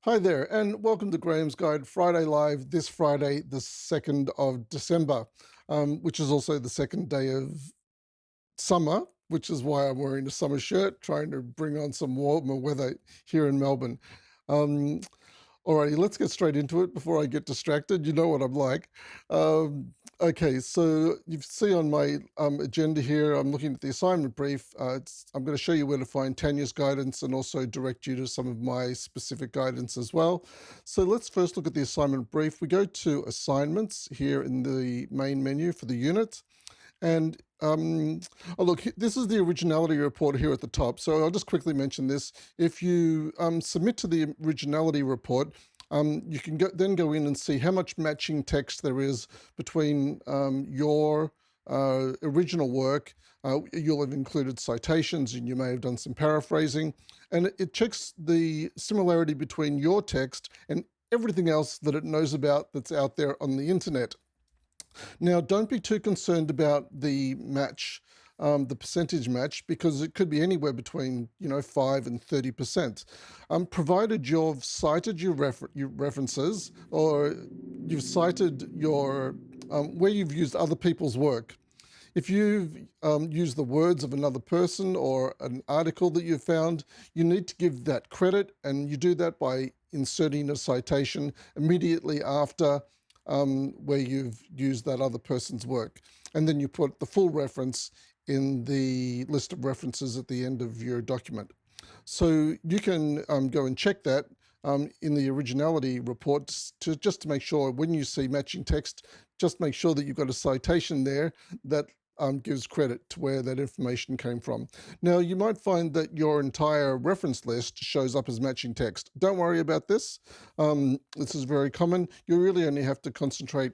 Hi there, and welcome to Graham's Guide Friday Live this Friday, the 2nd of December, which is also the second day of summer, which is why I'm wearing a summer shirt, trying to bring on some warmer weather here in Melbourne. Um, Alrighty, let's get straight into it before I get distracted. You know what I'm like. Okay, so you see on my agenda here, I'm looking at the assignment brief. I'm going to show you where to find Tanya's guidance and also direct you to some of my specific guidance as well. So let's first look at the assignment brief. We go to assignments here in the main menu for the unit. And oh, look, this is the originality report here at the top. So I'll just quickly mention this. If you submit to the originality report, you can then go in and see how much matching text there is between your original work. You'll have included citations and you may have done some paraphrasing. And it checks the similarity between your text and everything else that it knows about that's out there on the internet. Now, don't be too concerned about the match, the percentage match, because it could be anywhere between 5 and 30%. Provided you've cited your references, or you've cited your where you've used other people's work. If you've used the words of another person or an article that you've found, you need to give that credit, and you do that by inserting a citation immediately after where you've used that other person's work. And then you put the full reference in the list of references at the end of your document. So you can go and check that in the originality report just to make sure when you see matching text, just make sure that you've got a citation there that gives credit to where that information came from. Now, you might find that your entire reference list shows up as matching text. Don't worry about this. This is very common. You really only have to concentrate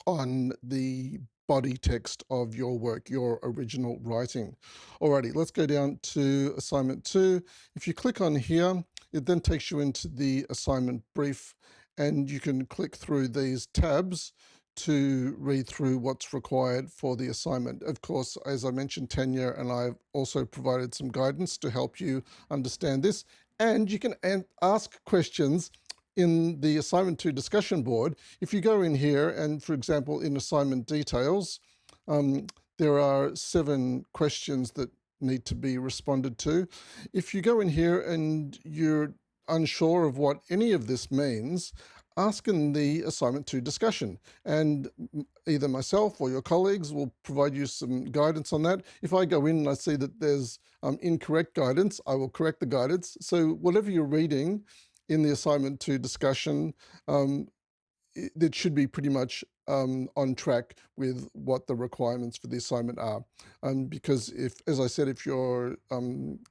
on the body text of your work, your original writing. Alrighty, let's go down to assignment 2. If you click on here, it then takes you into the assignment brief, and you can click through these tabs to read through what's required for the assignment. Of course, as I mentioned, Tanya and I have also provided some guidance to help you understand this. And you can ask questions in the assignment 2 discussion board. If you go in here and, for example, in assignment details, there are 7 questions that need to be responded to. If you go in here and you're unsure of what any of this means, ask in the assignment 2 discussion, and either myself or your colleagues will provide you some guidance on that. If I go in and I see that there's incorrect guidance, I will correct the guidance. So whatever you're reading in the assignment 2 discussion, it should be pretty much on track with what the requirements for the assignment are. Because as I said, if your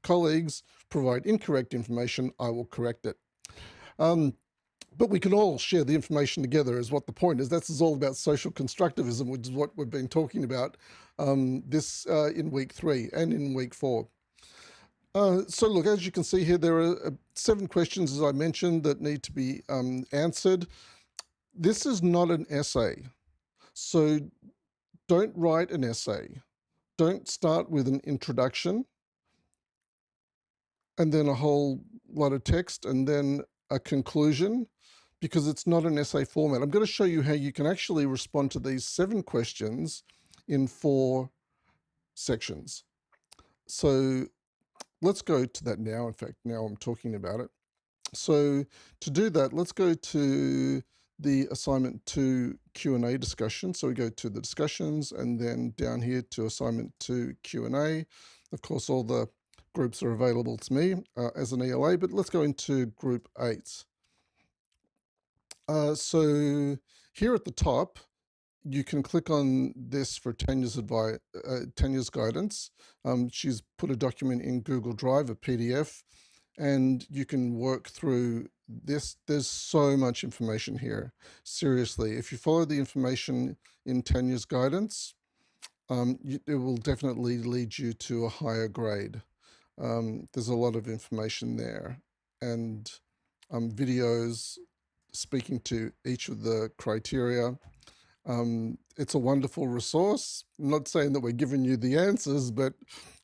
colleagues provide incorrect information, I will correct it. But we can all share the information together is what the point is. That's all about social constructivism, which is what we've been talking about in week 3 and in week 4. So look, as you can see here, there are 7 questions, as I mentioned, that need to be answered. This is not an essay. So don't write an essay. Don't start with an introduction and then a whole lot of text and then a conclusion, because it's not an essay format. I'm going to show you how you can actually respond to these 7 questions in 4 sections. So let's go to that now. In fact, now I'm talking about it. So to do that, let's go to the assignment 2 Q&A discussion. So we go to the discussions and then down here to assignment 2 Q&A. Of course, all the groups are available to me as an ELA, but let's go into group 8. So here at the top, you can click on this for Tanya's guidance. She's put a document in Google Drive, a PDF, and you can work through this. There's so much information here. Seriously, if you follow the information in Tanya's guidance, it will definitely lead you to a higher grade. There's a lot of information there, and videos speaking to each of the criteria. It's a wonderful resource. I'm not saying that we're giving you the answers, but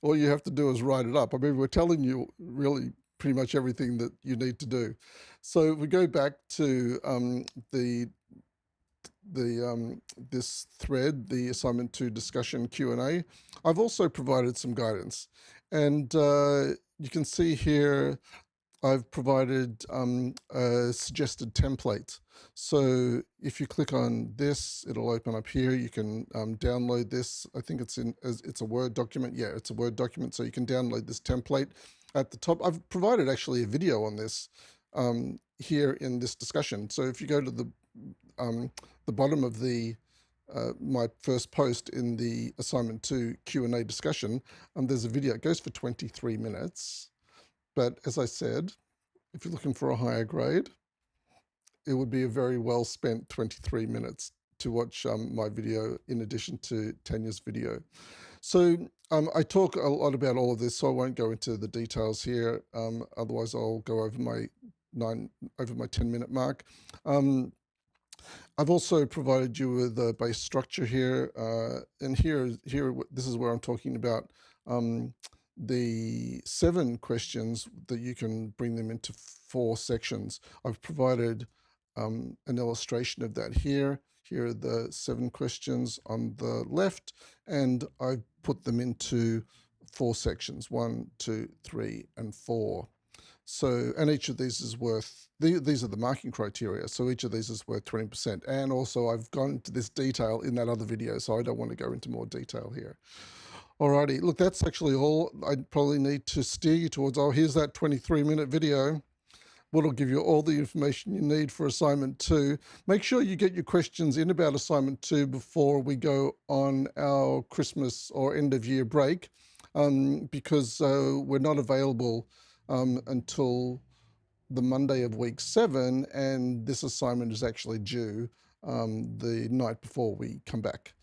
all you have to do is write it up. I mean, we're telling you really pretty much everything that you need to do. So if we go back to the this thread, the assignment 2 discussion Q&A, I've also provided some guidance. And you can see here, I've provided a suggested template. So if you click on this, it'll open up here. You can download this. I think it's a Word document. Yeah, it's a Word document. So you can download this template at the top. I've provided actually a video on this here in this discussion. So if you go to the bottom of my first post in the assignment 2 Q&A discussion, there's a video. It goes for 23 minutes. But as I said, if you're looking for a higher grade, it would be a very well spent 23 minutes to watch my video in addition to Tanya's video. So I talk a lot about all of this, so I won't go into the details here. Otherwise, I'll go over my 10-minute mark. I've also provided you with a base structure here, and here, this is where I'm talking about the 7 questions that you can bring them into 4 sections. I've provided an illustration of that here. Here are the 7 questions on the left, and I've put them into 4 sections, 1, 2, 3, and 4. So, and each of these is worth, these are the marking criteria. So each of these is worth 20%. And also I've gone into this detail in that other video, so I don't want to go into more detail here. Alrighty, look, that's actually all I probably need to steer you towards. Oh, here's that 23-minute video. What'll give you all the information you need for assignment 2. Make sure you get your questions in about assignment 2 before we go on our Christmas or end of year break, because we're not available until the Monday of week 7, and this assignment is actually due the night before we come back.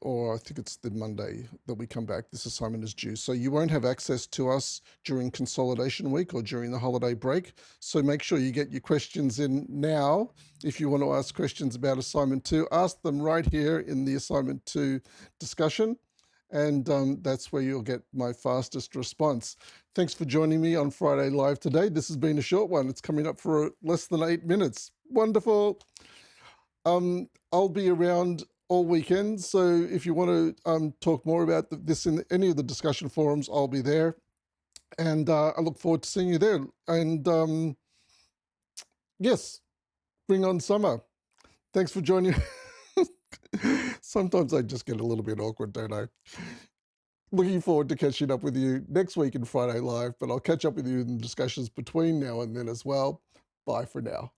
Or I think it's the Monday that we come back. This assignment is due. So you won't have access to us during consolidation week or during the holiday break. So make sure you get your questions in now. If you want to ask questions about assignment 2, ask them right here in the assignment 2 discussion. And that's where you'll get my fastest response. Thanks for joining me on Friday Live today. This has been a short one. It's coming up for less than 8 minutes. Wonderful. I'll be around all weekend, so if you want to talk more about this in any of the discussion forums, I'll be there. And I look forward to seeing you there. And yes, bring on summer. Thanks for joining. Sometimes I just get a little bit awkward, don't I? Looking forward to catching up with you next week in Friday Live, but I'll catch up with you in discussions between now and then as well. Bye for now.